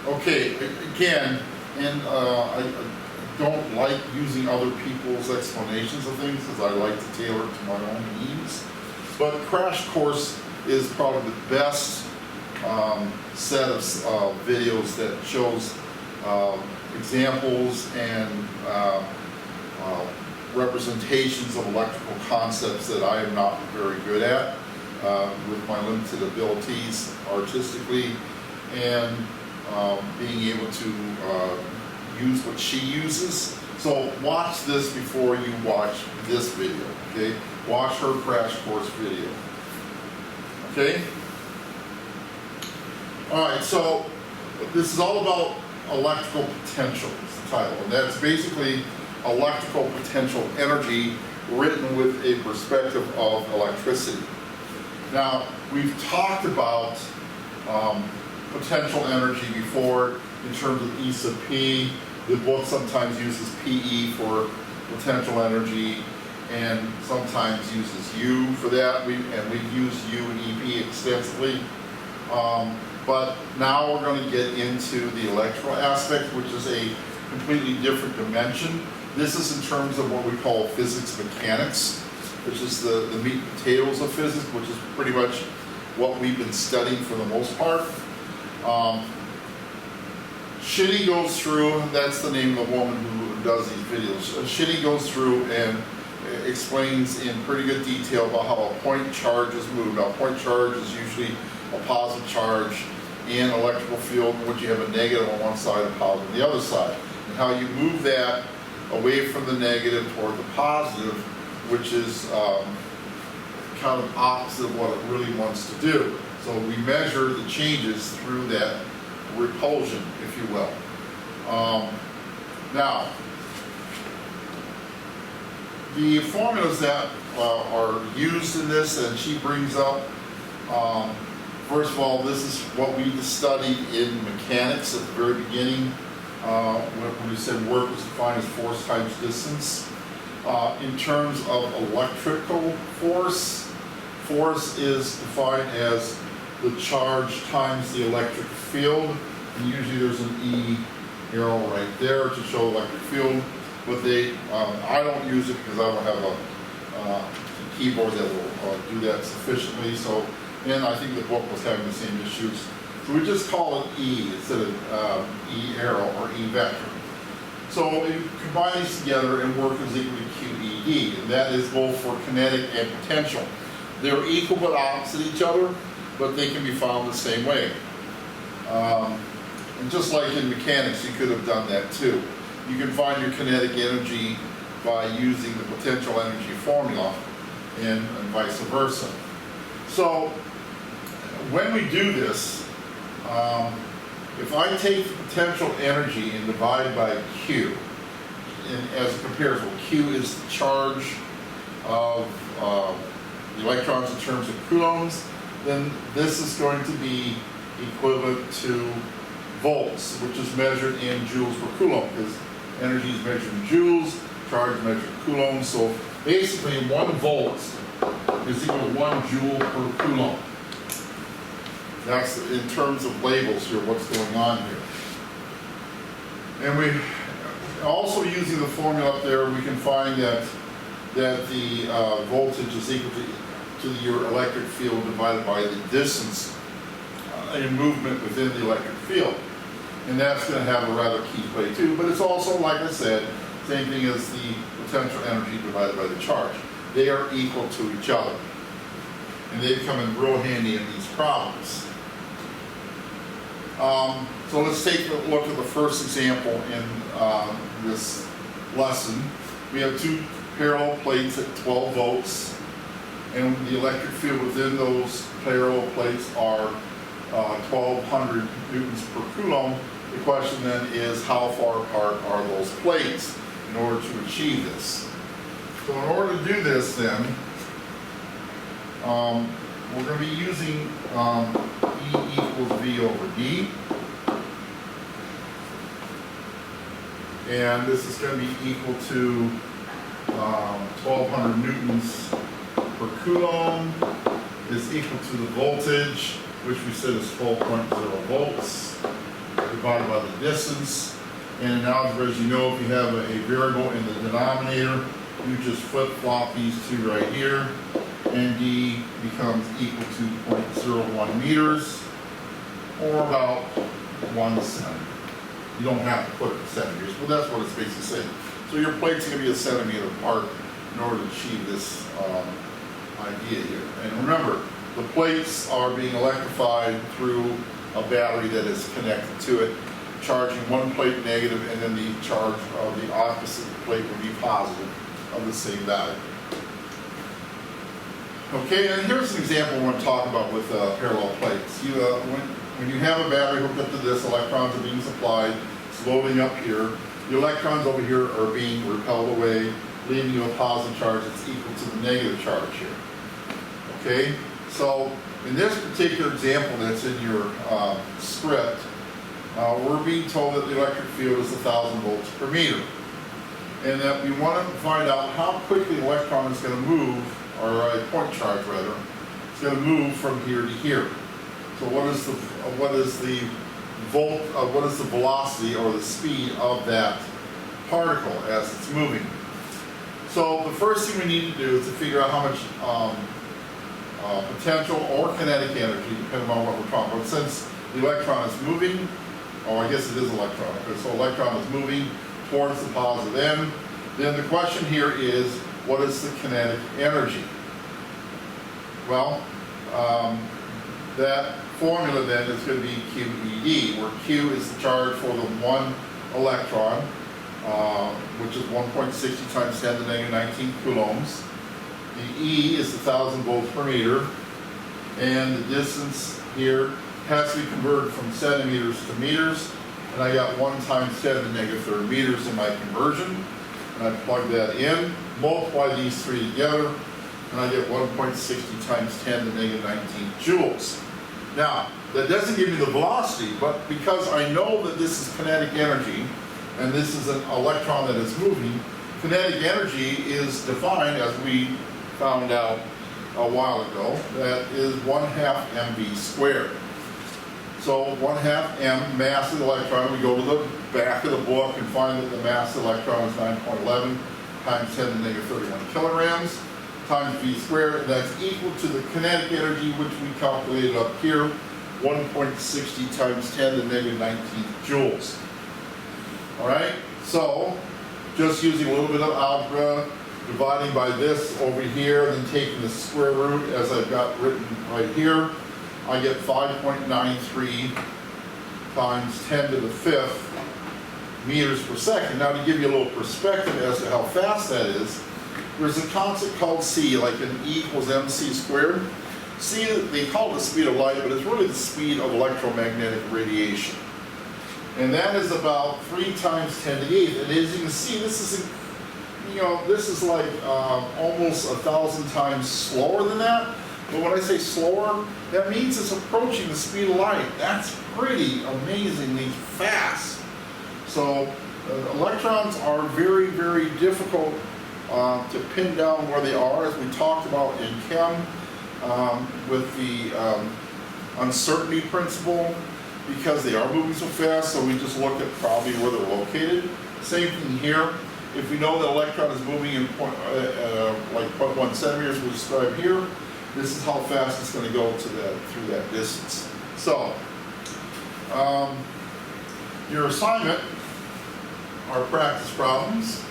Okay, again, and I don't like using other people's explanations of things because I like to tailor it to my own needs. But Crash Course is probably the best set of videos that shows examples and representations of electrical concepts that I am not very good at with my limited abilities artistically, and being able to use what she uses. So watch this before you watch this video, okay? Watch her Crash Course video, okay? All right, so this is all about electrical potential, is the title, and that's basically electrical potential energy written with a perspective of electricity. Now, we've talked about potential energy before in terms of E sub P. The book sometimes uses PE for potential energy and sometimes uses U for that. We've used U and EP extensively. But now we're going to get into the electrical aspect, which is a completely different dimension. This is in terms of what we call physics mechanics, which is the meat and potatoes of physics, which is pretty much what we've been studying for the most part. Shinny goes through, that's the name of the woman who does these videos. Shinny goes through and explains in pretty good detail about how a point charge is moved. Now, a point charge is usually a positive charge in an electrical field in which you have a negative on one side and a positive on the other side. And how you move that away from the negative toward the positive, which is kind of opposite of what it really wants to do. So we measure the changes through that repulsion, if you will. Now, the formulas that are used in this, and she brings up, first of all, this is what we studied in mechanics at the very beginning, when we said work was defined as force times distance. In terms of electrical force, force is defined as the charge times the electric field, and usually there's an E arrow right there to show electric field, but I don't use it because I don't have a keyboard that will do that sufficiently. So, and I think the book was having the same issues. So we just call it E instead of E arrow or E vector. So you combine these together and work is equal to QED, and that is both for kinetic and potential. They're equal but opposite each other, but they can be found the same way. And just like in mechanics, you could have done that too. You can find your kinetic energy by using the potential energy formula and vice versa. So when we do this, if I take the potential energy and divide by Q, and as a comparison, Q is the charge of the electrons in terms of coulombs, then this is going to be equivalent to volts, which is measured in joules per coulomb, because energy is measured in joules, charge is measured in coulombs. So basically 1 volt is equal to 1 joule per coulomb. That's in terms of labels here, what's going on here. And we also, using the formula up there, we can find that the voltage is equal to your electric field divided by the distance in movement within the electric field. And that's going to have a rather key play too, but it's also, like I said, same thing as the potential energy divided by the charge. They are equal to each other. And they come in real handy in these problems. So let's take a look at the first example in this lesson. We have 2 parallel plates at 12 volts, and the electric field within those parallel plates are 1200 newtons per coulomb. The question then is, how far apart are those plates in order to achieve this? So in order to do this then, we're going to be using E equals V over D. And this is going to be equal to 1200 newtons per coulomb is equal to the voltage, which we said is 12.0 volts. divided by the distance. And in algebra, as you know, if you have a variable in the denominator, you just flip-flop these two right here, and d becomes equal to 0.01 meters, or about 1 centimeter. You don't have to put it in centimeters, but that's what it's basically saying. So your plate's going to be a centimeter apart in order to achieve this idea here. And remember, the plates are being electrified through a battery that is connected to it, charging one plate negative, and then the charge of the opposite plate will be positive of the same value. Okay, and here's an example we're going to talk about with parallel plates. When you have a battery hooked up to this, electrons are being supplied, it's loading up here. The electrons over here are being repelled away, leaving you a positive charge that's equal to the negative charge here. Okay, so in this particular example that's in your script, we're being told that the electric field is 1,000 volts per meter, and that we want to find out how quickly an electron is going to move, or a point charge rather, it's going to move from here to here. So what is the velocity or the speed of that particle as it's moving? So the first thing we need to do is to figure out how much potential or kinetic energy, depending on what we're talking about. Since the electron is moving, I guess it is electron. Okay, so electron is moving towards the positive end. Then the question here is, what is the kinetic energy? Well, that formula then is going to be QED, where Q is the charge for the one electron, which is 1.60 times 10 to the negative 19 coulombs. The E is 1,000 volts per meter, and the distance here has to be converted from centimeters to meters, and I got 1 times 10 to the negative 3rd meters in my conversion, and I plug that in, multiply these three together, and I get 1.60 times 10 to the negative 19 joules. Now, that doesn't give me the velocity, but because I know that this is kinetic energy, and this is an electron that is moving, kinetic energy is defined, as we found out a while ago, that is 1/2 mv squared. So 1/2 m, mass of the electron, we go to the back of the book and find that the mass of the electron is 9.11 times 10 to the negative 31 kilograms, times v squared, and that's equal to the kinetic energy, which we calculated up here, 1.60 times 10 to the negative 19 joules. All right, so just using a little bit of algebra, dividing by this over here, then taking the square root as I've got written right here, I get 5.93 times 10 to the 5th meters per second. Now, to give you a little perspective as to how fast that is, there's a concept called C, like an E equals mc squared. C, they call it the speed of light, but it's really the speed of electromagnetic radiation. And that is about 3 times 10 to the 8th. And as you can see, this is, this is like almost 1,000 times slower than that. But when I say slower, that means it's approaching the speed of light. That's pretty amazingly fast. So electrons are very, very difficult to pin down where they are, as we talked about in chem with the uncertainty principle, because they are moving so fast, so we just look at probably where they're located. Same thing here. If we know that electron is moving in like 0.1 centimeters, we'll describe here, this is how fast it's going to go to through that distance. So, your assignment are practice problems.